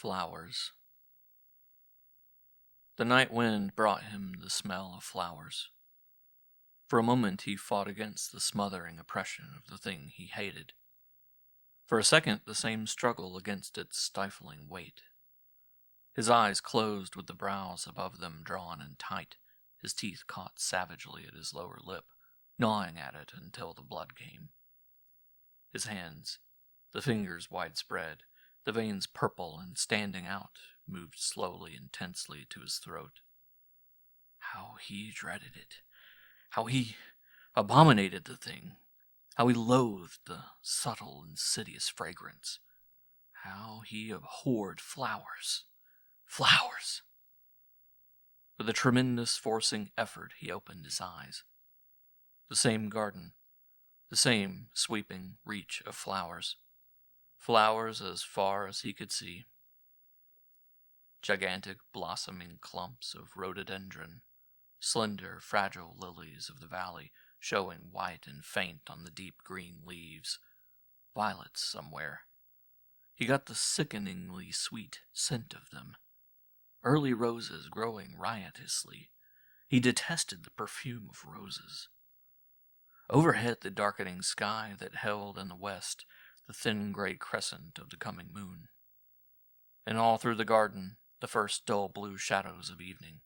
Flowers. The night wind brought him the smell of flowers. For a moment he fought against the smothering oppression of the thing he hated. For a second, the same struggle against its stifling weight. His eyes closed with the brows above them drawn in tight, his teeth caught savagely at his lower lip, gnawing at it until the blood came. His hands, the fingers widespread, the veins purple and standing out, moved slowly and tensely to his throat. How he dreaded it. How he abominated the thing. How he loathed the subtle, insidious fragrance. How he abhorred flowers. Flowers! With a tremendous forcing effort, he opened his eyes. The same garden. The same sweeping reach of flowers. Flowers as far as he could see. Gigantic blossoming clumps of rhododendron, slender, fragile lilies of the valley, showing white and faint on the deep green leaves. Violets somewhere. He got the sickeningly sweet scent of them. Early roses growing riotously. He detested the perfume of roses. Overhead, the darkening sky that held in the west the thin gray crescent of the coming moon. And all through the garden, the first dull blue shadows of evening.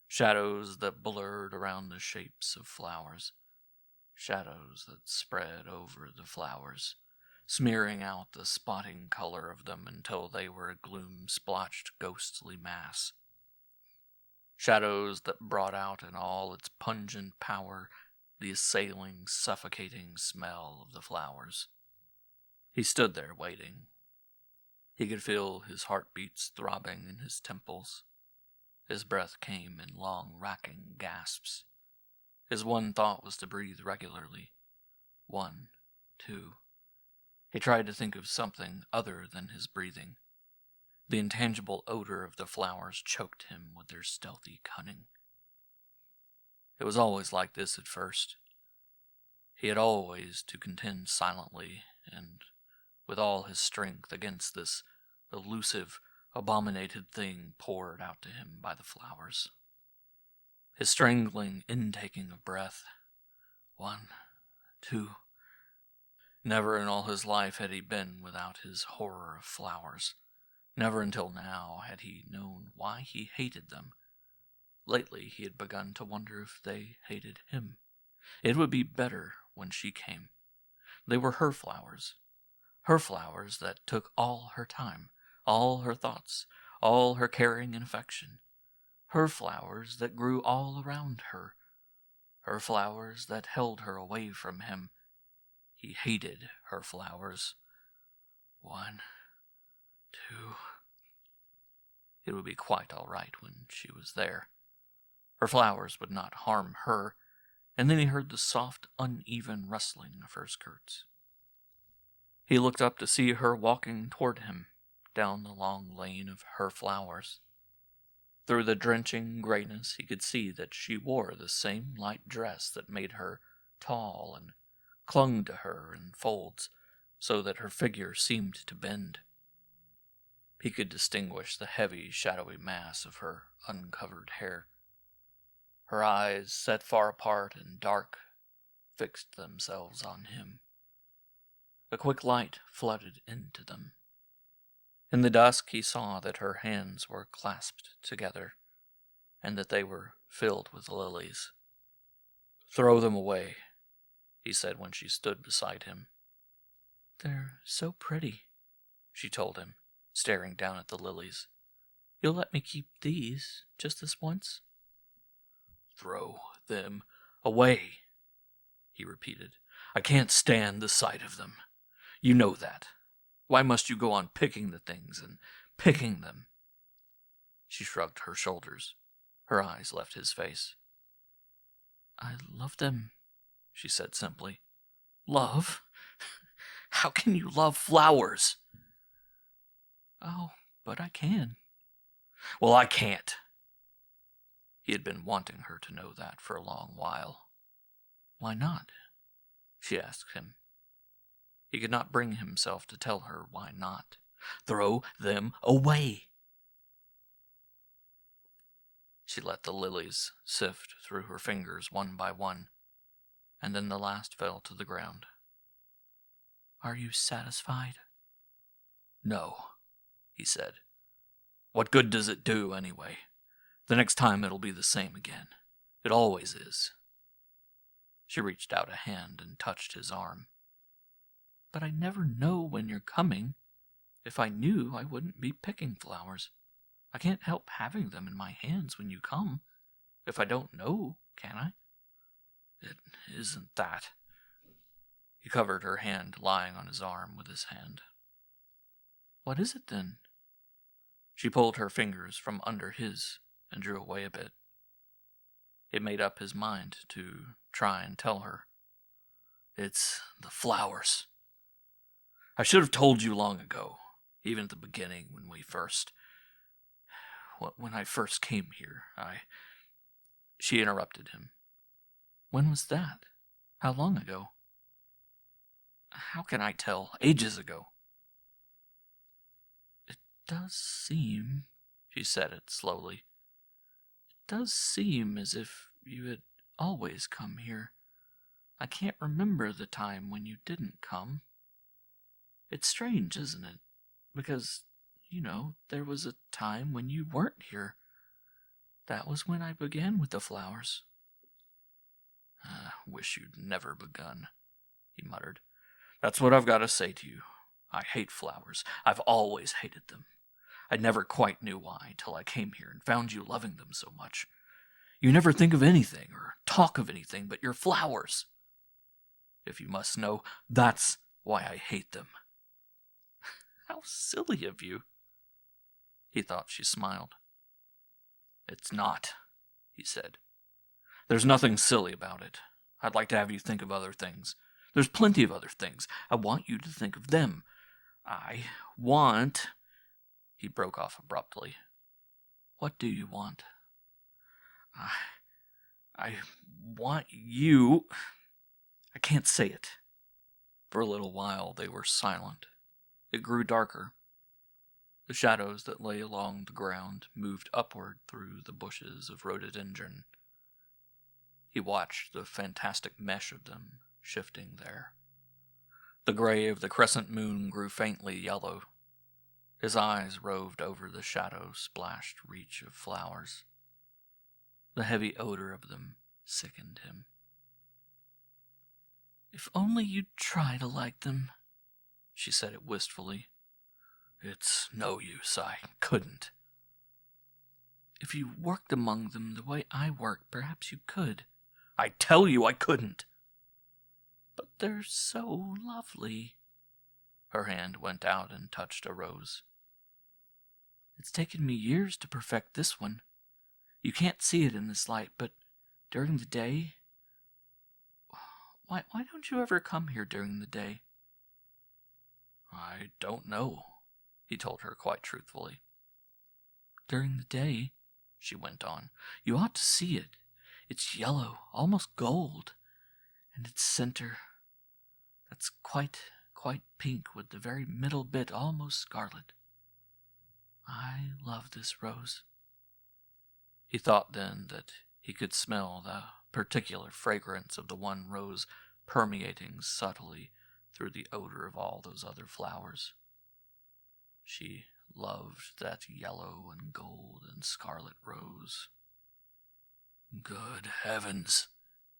Shadows that blurred around the shapes of flowers. Shadows that spread over the flowers, smearing out the spotting color of them until they were a gloom-splotched ghostly mass. Shadows that brought out in all its pungent power the assailing, suffocating smell of the flowers. He stood there waiting. He could feel his heartbeats throbbing in his temples. His breath came in long, racking gasps. His one thought was to breathe regularly. 1, 2. He tried to think of something other than his breathing. The intangible odor of the flowers choked him with their stealthy cunning. It was always like this at first. He had always to contend silently and with all his strength against this elusive, abominated thing poured out to him by the flowers. His strangling intaking of breath. 1, 2. Never in all his life had he been without his horror of flowers. Never until now had he known why he hated them. Lately he had begun to wonder if they hated him. It would be better when she came. They were her flowers that took all her time, all her thoughts, all her caring and affection. Her flowers that grew all around her. Her flowers that held her away from him. He hated her flowers. 1, 2. It would be quite all right when she was there. Her flowers would not harm her, and then he heard the soft, uneven rustling of her skirts. He looked up to see her walking toward him, down the long lane of her flowers. Through the drenching grayness he could see that she wore the same light dress that made her tall and clung to her in folds, so that her figure seemed to bend. He could distinguish the heavy, shadowy mass of her uncovered hair. Her eyes, set far apart and dark, fixed themselves on him. A quick light flooded into them. In the dusk he saw that her hands were clasped together, and that they were filled with lilies. "Throw them away," he said when she stood beside him. "They're so pretty," she told him, staring down at the lilies. "You'll let me keep these, just this once?" "Throw them away," he repeated. "I can't stand the sight of them. You know that. Why must you go on picking the things and picking them?" She shrugged her shoulders. Her eyes left his face. "I love them," she said simply. "Love? How can you love flowers?" "Oh, but I can." "Well, I can't." He had been wanting her to know that for a long while. "Why not?" she asked him. He could not bring himself to tell her why not. Throw them away. She let the lilies sift through her fingers one by one, and then the last fell to the ground. Are you satisfied? No, he said. What good does it do, anyway? The next time it'll be the same again. It always is. She reached out a hand and touched his arm. But I never know when you're coming. If I knew, I wouldn't be picking flowers. I can't help having them in my hands when you come. If I don't know, can I? It isn't that. He covered her hand lying on his arm with his hand. What is it then? She pulled her fingers from under his and drew away a bit. He made up his mind to try and tell her. It's the flowers. I should have told you long ago, even at the beginning when I first came here. She interrupted him. When was that? How long ago? How can I tell? Ages ago. It does seem, she said it slowly. It does seem as if you had always come here. I can't remember the time when you didn't come. It's strange, isn't it? Because, there was a time when you weren't here. That was when I began with the flowers. I wish you'd never begun, he muttered. That's what I've got to say to you. I hate flowers. I've always hated them. I never quite knew why till I came here and found you loving them so much. You never think of anything or talk of anything but your flowers. If you must know, that's why I hate them. How silly of you. He thought she smiled. It's not, he said. There's nothing silly about it. I'd like to have you think of other things. There's plenty of other things. I want you to think of them. He broke off abruptly. What do you want? I want you. I can't say it. For a little while they were silent. It grew darker. The shadows that lay along the ground moved upward through the bushes of rhododendron. He watched the fantastic mesh of them shifting there. The gray of the crescent moon grew faintly yellow. His eyes roved over the shadow-splashed reach of flowers. The heavy odor of them sickened him. If only you'd try to like them, she said it wistfully. It's no use, I couldn't. If you worked among them the way I work, perhaps you could. I tell you I couldn't. But they're so lovely. Her hand went out and touched a rose. It's taken me years to perfect this one. You can't see it in this light, but during the day... Why don't you ever come here during the day? I don't know, he told her quite truthfully. During the day, she went on, you ought to see it. It's yellow, almost gold, and its center, that's quite pink with the very middle bit almost scarlet. I love this rose. He thought then that he could smell the particular fragrance of the one rose permeating subtly through the odor of all those other flowers. She loved that yellow and gold and scarlet rose. Good heavens,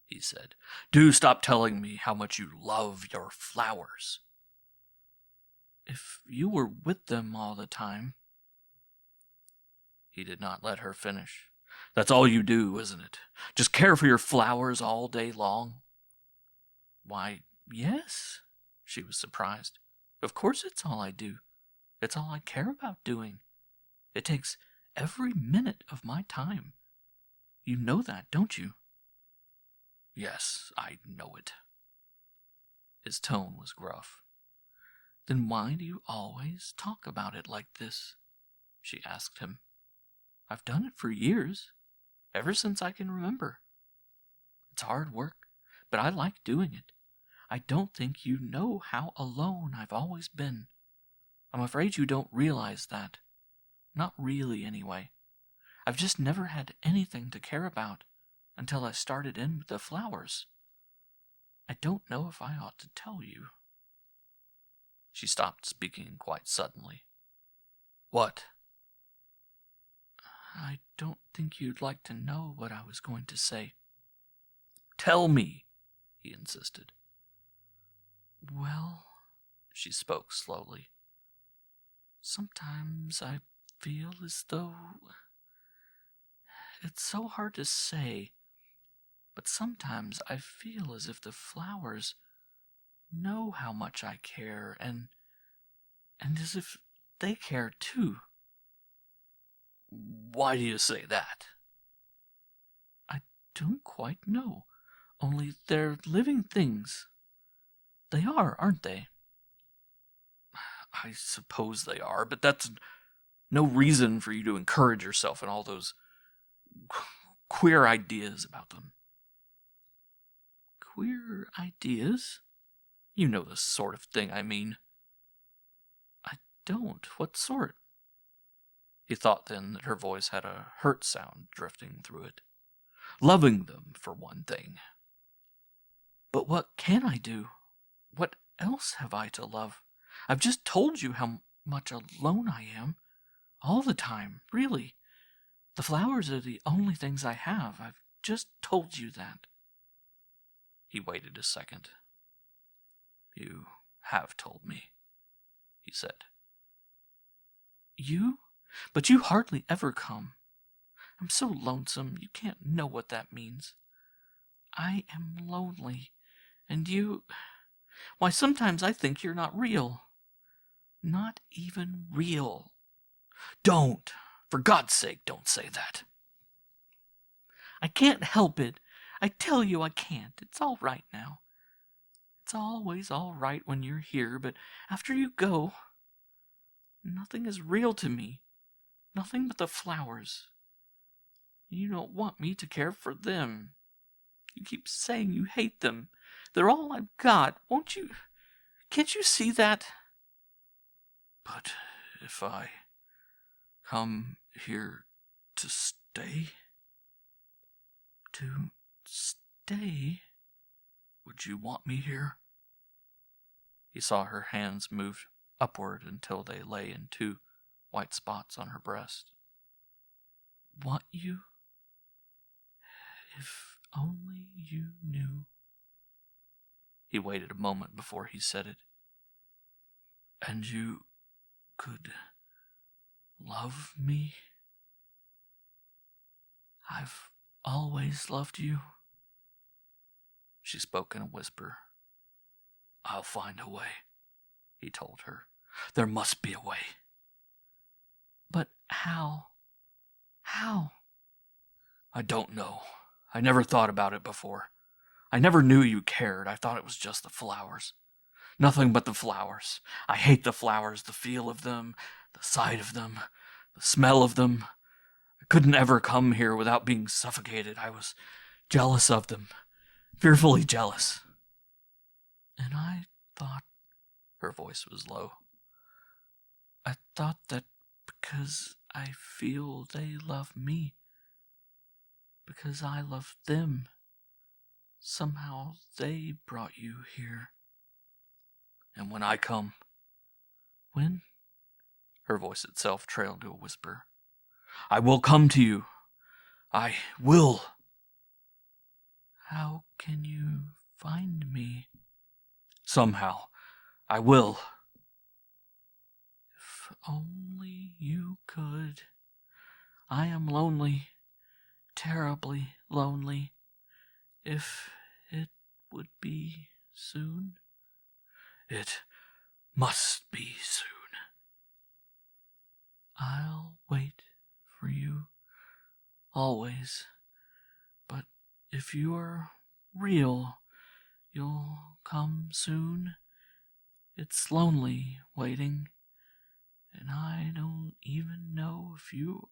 he said. Do stop telling me how much you love your flowers. If you were with them all the time... He did not let her finish. That's all you do, isn't it? Just care for your flowers all day long? Why, yes, she was surprised. Of course it's all I do. It's all I care about doing. It takes every minute of my time. You know that, don't you? Yes, I know it. His tone was gruff. Then why do you always talk about it like this? She asked him. I've done it for years, ever since I can remember. It's hard work, but I like doing it. I don't think you know how alone I've always been. I'm afraid you don't realize that. Not really, anyway. I've just never had anything to care about until I started in with the flowers. I don't know if I ought to tell you." She stopped speaking quite suddenly. "What?" "I don't think you'd like to know what I was going to say." "Tell me," he insisted. "Well," she spoke slowly, "sometimes I feel as though... It's so hard to say, but sometimes I feel as if the flowers know how much I care, and as if they care too." "Why do you say that?" "I don't quite know, only they're living things. They are, aren't they?" "I suppose they are, but that's no reason for you to encourage yourself in all those queer ideas about them." "Queer ideas? You know the sort of thing I mean." "I don't. What sort?" He thought then that her voice had a hurt sound drifting through it. "Loving them, for one thing." "But what can I do? What else have I to love? I've just told you how much alone I am. All the time, really. The flowers are the only things I have. I've just told you that." He waited a second. "You have told me," he said. "You? But you hardly ever come. I'm so lonesome, you can't know what that means. I am lonely, and you... Why, sometimes I think you're not real. Not even real." "Don't! For God's sake, don't say that." "I can't help it. I tell you I can't. It's all right now. It's always all right when you're here, but after you go, nothing is real to me. Nothing but the flowers. You don't want me to care for them. You keep saying you hate them. They're all I've got. Won't you... Can't you see that?" "But if I come here to stay..." "To stay? Would you want me here?" He saw her hands move upward until they lay in 2 white spots on her breast. "Want you? If only you knew." He waited a moment before he said it. "And you could love me? I've always loved you." She spoke in a whisper. "I'll find a way," he told her. "There must be a way." "But how? How?" "I don't know. I never thought about it before. I never knew you cared. I thought it was just the flowers. Nothing but the flowers. I hate the flowers, the feel of them, the sight of them, the smell of them. I couldn't ever come here without being suffocated. I was jealous of them, fearfully jealous." "And I thought," her voice was low, "I thought that because I feel they love me, because I love them, somehow they brought you here." "And when I come..." "When?" Her voice itself trailed to a whisper. "I will come to you. I will." "How can you find me?" "Somehow. I will." "If only you could. I am lonely, terribly lonely. If it would be soon." "It must be soon." "I'll wait for you, always. But if you're real, you'll come soon. It's lonely waiting, and I don't even know if you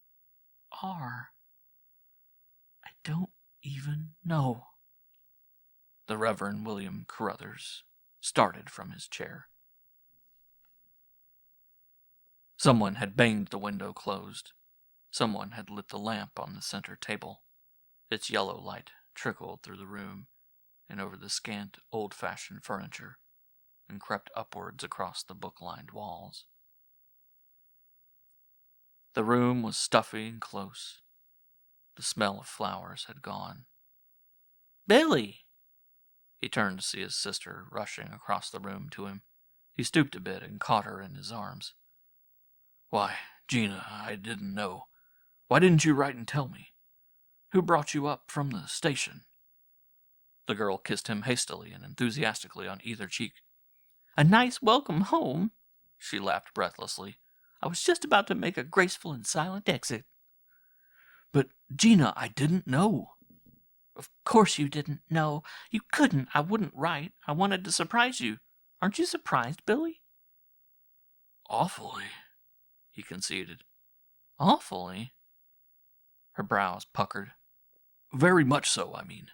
are. I don't even know." The Reverend William Carruthers started from his chair. Someone had banged the window closed. Someone had lit the lamp on the center table. Its yellow light trickled through the room and over the scant, old-fashioned furniture and crept upwards across the book-lined walls. The room was stuffy and close. The smell of flowers had gone. "Billy!" He turned to see his sister rushing across the room to him. He stooped a bit and caught her in his arms. "Why, Gina, I didn't know. Why didn't you write and tell me? Who brought you up from the station?" The girl kissed him hastily and enthusiastically on either cheek. "A nice welcome home," she laughed breathlessly. "I was just about to make a graceful and silent exit." "But, Gina, I didn't know." "Of course you didn't know. You couldn't. I wouldn't write. I wanted to surprise you. Aren't you surprised, Billy?" "Awfully," he conceded. "Awfully?" Her brows puckered. "Very much so, I mean."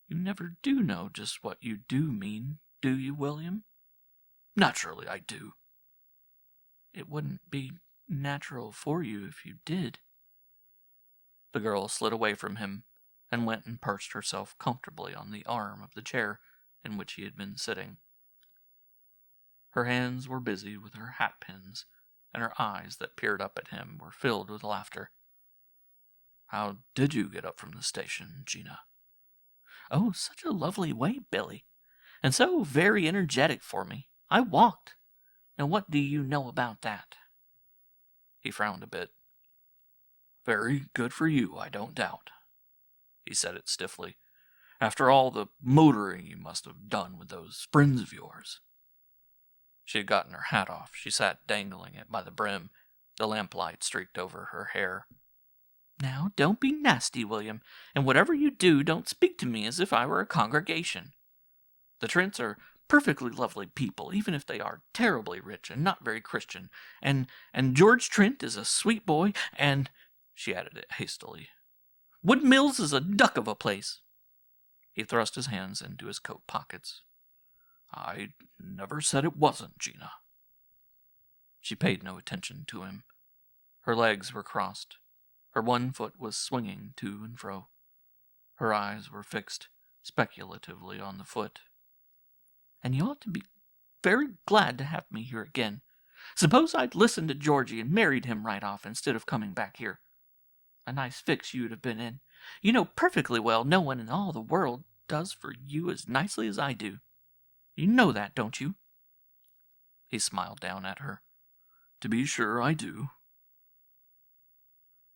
"You never do know just what you do mean, do you, William?" "Naturally I do." "It wouldn't be natural for you if you did." The girl slid away from him and went and perched herself comfortably on the arm of the chair in which he had been sitting. Her hands were busy with her hat pins, and her eyes that peered up at him were filled with laughter. "How did you get up from the station, Gina?" "Oh, such a lovely way, Billy, and so very energetic for me. I walked. And what do you know about that?" He frowned a bit. "Very good for you, I don't doubt." He said it stiffly. "After all the motoring you must have done with those friends of yours." She had gotten her hat off. She sat dangling it by the brim. The lamplight streaked over her hair. "Now, don't be nasty, William, and whatever you do, don't speak to me as if I were a congregation. The Trents are perfectly lovely people, even if they are terribly rich and not very Christian. And George Trent is a sweet boy, and," she added it hastily, "Wood Mills is a duck of a place." He thrust his hands into his coat pockets. "I never said it wasn't, Gina." She paid no attention to him. Her legs were crossed. Her one foot was swinging to and fro. Her eyes were fixed speculatively on the foot. "And you ought to be very glad to have me here again. Suppose I'd listened to Georgie and married him right off instead of coming back here. A nice fix you'd have been in. You know perfectly well no one in all the world does for you as nicely as I do. You know that, don't you?" He smiled down at her. "To be sure I do."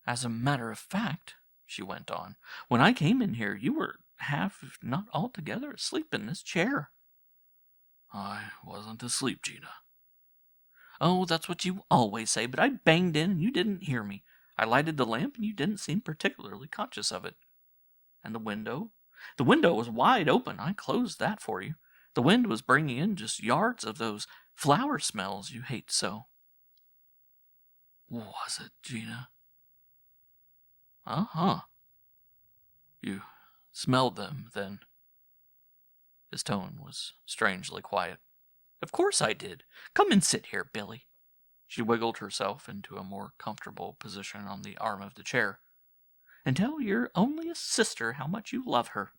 "As a matter of fact," she went on, "when I came in here, you were half, if not altogether, asleep in this chair." "I wasn't asleep, Gina." "Oh, that's what you always say, but I banged in and you didn't hear me. I lighted the lamp and you didn't seem particularly conscious of it. And the window? The window was wide open. I closed that for you. The wind was bringing in just yards of those flower smells you hate so." "Was it, Gina?" "Uh-huh." "You smelled them, then?" His tone was strangely quiet. "Of course I did. Come and sit here, Billy." She wiggled herself into a more comfortable position on the arm of the chair. "And tell your only sister how much you love her."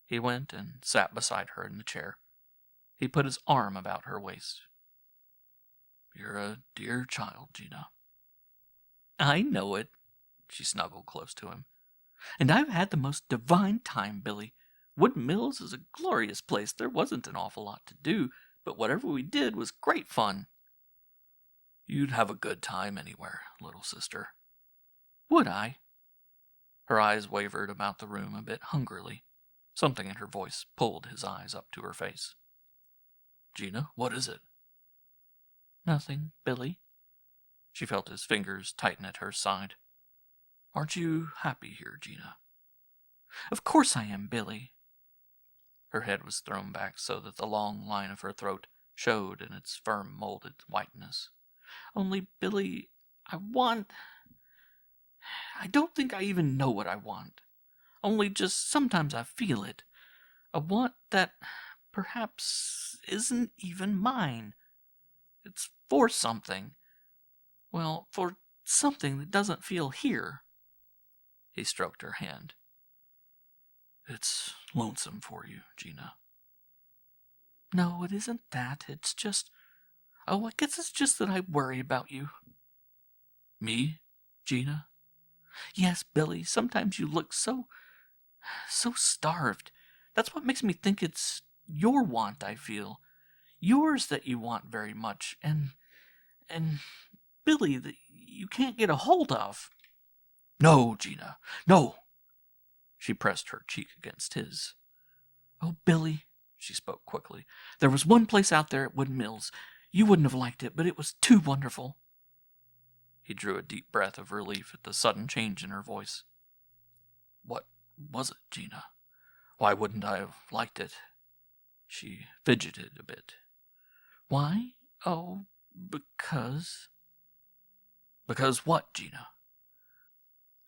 He went and sat beside her in the chair. He put his arm about her waist. "You're a dear child, Gina." "I know it." She snuggled close to him. "And I've had the most divine time, Billy. Wood Mills is a glorious place. There wasn't an awful lot to do, but whatever we did was great fun." "You'd have a good time anywhere, little sister." "Would I?" Her eyes wavered about the room a bit hungrily. Something in her voice pulled his eyes up to her face. "Gina, what is it?" "Nothing, Billy." She felt his fingers tighten at her side. "Aren't you happy here, Gina?" "Of course I am, Billy." Her head was thrown back so that the long line of her throat showed in its firm molded whiteness. "Only, Billy, I don't think I even know what I want. Only just sometimes I feel it. A want that perhaps isn't even mine. It's For something. Well, for something that doesn't feel here. He stroked her hand. It's lonesome for you, Gina. No, it isn't that. It's just... Oh, I guess it's just that I worry about you. Me, Gina? Yes, Billy, sometimes you look so starved. That's what makes me think it's your want I feel. Yours that you want very much, and Billy that you can't get a hold of. No, Gina, no! She pressed her cheek against his. Oh, Billy, she spoke quickly, there was one place out there at Wood Mills. You wouldn't have liked it, but it was too wonderful. He drew a deep breath of relief at the sudden change in her voice. What was it, Gina? Why wouldn't I have liked it? She fidgeted a bit. Why? Oh, because... Because what, Gina?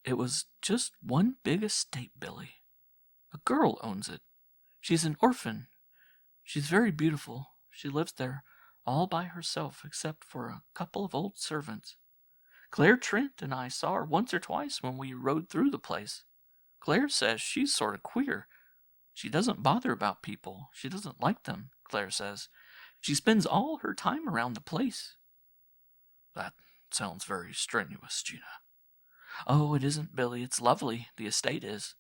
It was just one big estate, Billy. A girl owns it. She's an orphan. She's very beautiful. She lives there all by herself except for a couple of old servants. Claire Trent and I saw her once or twice when we rode through the place. Claire says she's sort of queer. She doesn't bother about people. She doesn't like them, Claire says. She spends all her time around the place. That sounds very strenuous, Gina. Oh, it isn't, Billy. It's lovely. The estate is.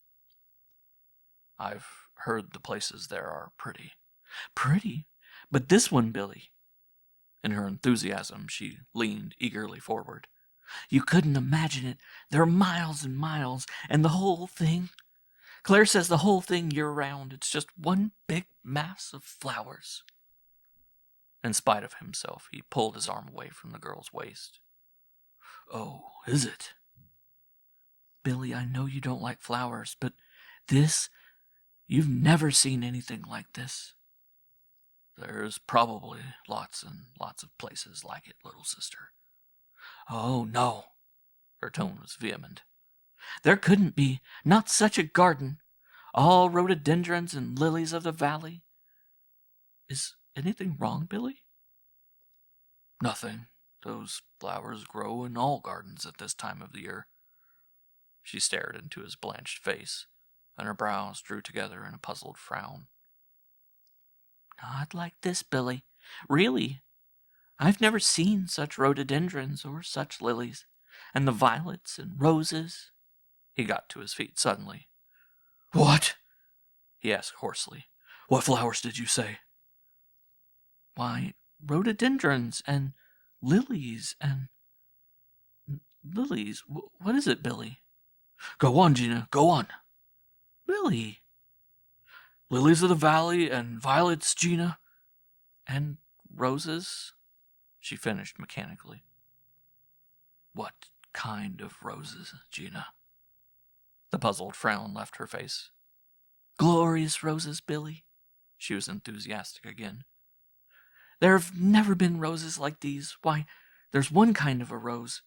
I've heard the places there are pretty. Pretty? But this one, Billy. In her enthusiasm, she leaned eagerly forward. You couldn't imagine it. There are miles and miles, and the whole thing. Claire says the whole thing year-round. It's just one big mass of flowers. In spite of himself, he pulled his arm away from the girl's waist. Oh, is it? Billy, I know you don't like flowers, but this, you've never seen anything like this. There's probably lots and lots of places like it, little sister. Oh, no. Her tone was vehement. There couldn't be. Not such a garden. All rhododendrons and lilies of the valley. Is anything wrong, Billy? Nothing. Those flowers grow in all gardens at this time of the year. She stared into his blanched face, and her brows drew together in a puzzled frown. Not like this, Billy. Really. I've never seen such rhododendrons or such lilies. And the violets and roses. He got to his feet suddenly. What? He asked hoarsely. What flowers did you say? Why, rhododendrons and lilies and... Lilies? What is it, Billy? Go on, Gina, go on. Billy. Lilies of the valley and violets, Gina. And roses, she finished mechanically. What kind of roses, Gina? The puzzled frown left her face. Glorious roses, Billy. She was enthusiastic again. There have never been roses like these. Why, there's one kind of a rose.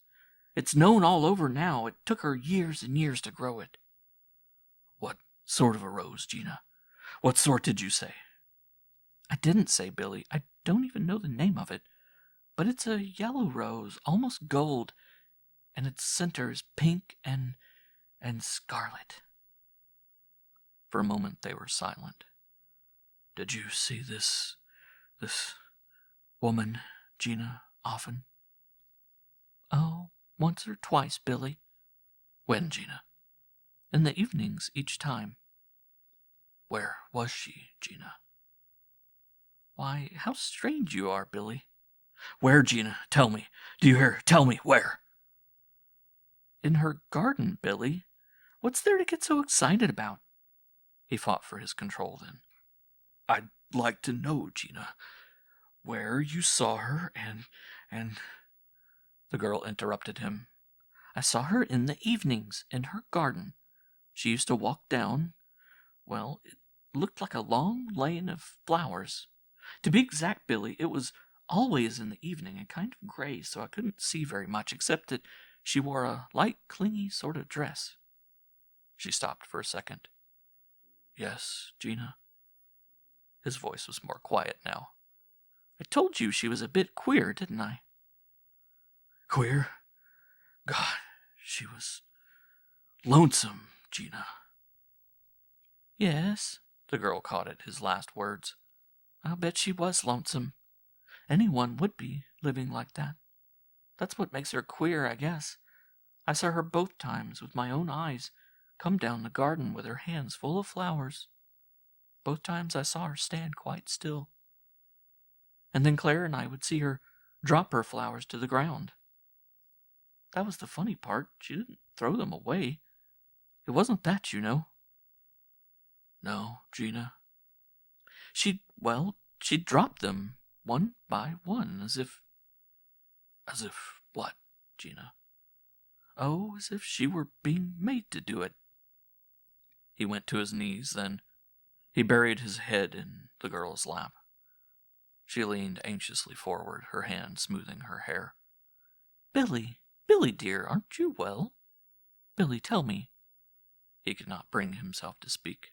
It's known all over now. It took her years and years to grow it. What sort of a rose, Gina? What sort did you say? I didn't say, Billy. I don't even know the name of it. But it's a yellow rose, almost gold, and its center is pink and scarlet. For a moment they were silent. Did you see this woman, Gina, often? Oh, once or twice, Billy. When, Gina? In the evenings, each time. Where was she, Gina? Why, how strange you are, Billy. Where, Gina? Tell me. Do you hear? Tell me, where? In her garden, Billy. What's there to get so excited about? He fought for his control then. I'd like to know, Gina, where you saw her and... The girl interrupted him. I saw her in the evenings, in her garden. She used to walk down. Well, it looked like a long lane of flowers. To be exact, Billy, it was always in the evening and kind of gray, so I couldn't see very much, except that she wore a light, clingy sort of dress. She stopped for a second. Yes, Gina? His voice was more quiet now. I told you she was a bit queer, didn't I? Queer? God, she was lonesome, Gina. Yes, the girl caught at his last words. I'll bet she was lonesome. Anyone would be, living like that. That's what makes her queer, I guess. I saw her both times with my own eyes come down the garden with her hands full of flowers. Both times I saw her stand quite still. And then Claire and I would see her drop her flowers to the ground. That was the funny part. She didn't throw them away. It wasn't that, you know. No, Gina. She'd drop them one by one, as if... As if what, Gina? Oh, as if she were being made to do it. He went to his knees, then he buried his head in the girl's lap. She leaned anxiously forward, her hand smoothing her hair. Billy dear, aren't you well? Billy, tell me. He could not bring himself to speak.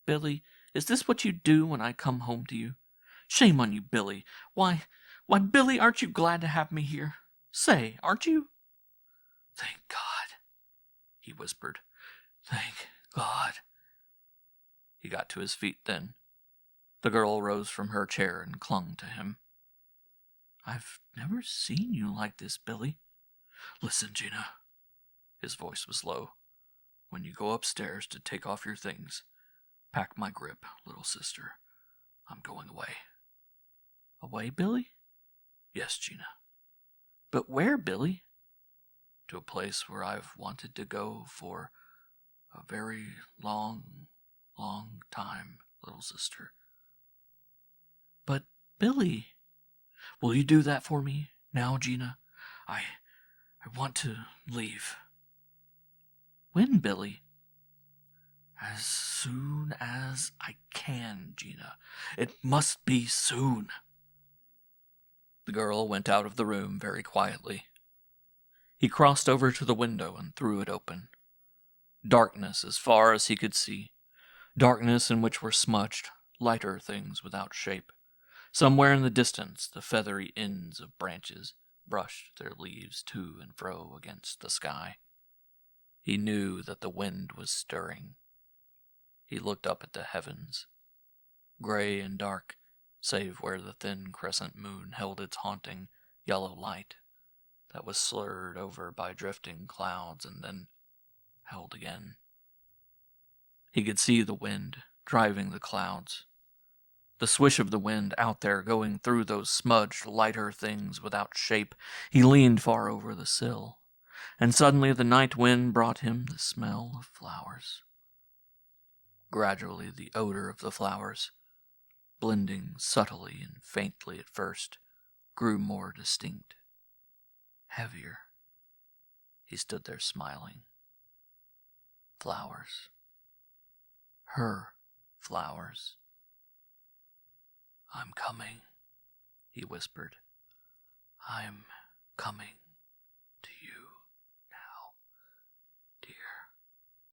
Billy, is this what you do when I come home to you? Shame on you, Billy. Why, Billy, aren't you glad to have me here? Say, aren't you? Thank God, he whispered. Thank God. He got to his feet then. The girl rose from her chair and clung to him. I've never seen you like this, Billy. Listen, Gina. His voice was low. When you go upstairs to take off your things, pack my grip, little sister. I'm going away. Away, Billy? Yes, Gina. But where, Billy? To a place where I've wanted to go for a very long, long time, little sister. But, Billy... Will you do that for me now, Gina? I want to leave. When, Billy? As soon as I can, Gina. It must be soon. The girl went out of the room very quietly. He crossed over to the window and threw it open. Darkness as far as he could see. Darkness in which were smudged, lighter things without shape. Somewhere in the distance, the feathery ends of branches brushed their leaves to and fro against the sky. He knew that the wind was stirring. He looked up at the heavens, gray and dark, save where the thin crescent moon held its haunting yellow light that was slurred over by drifting clouds and then held again. He could see the wind driving the clouds, the swish of the wind out there going through those smudged, lighter things without shape. He leaned far over the sill, and suddenly the night wind brought him the smell of flowers. Gradually the odor of the flowers, blending subtly and faintly at first, grew more distinct, heavier. He stood there smiling. Flowers. Her flowers. I'm coming, he whispered. I'm coming.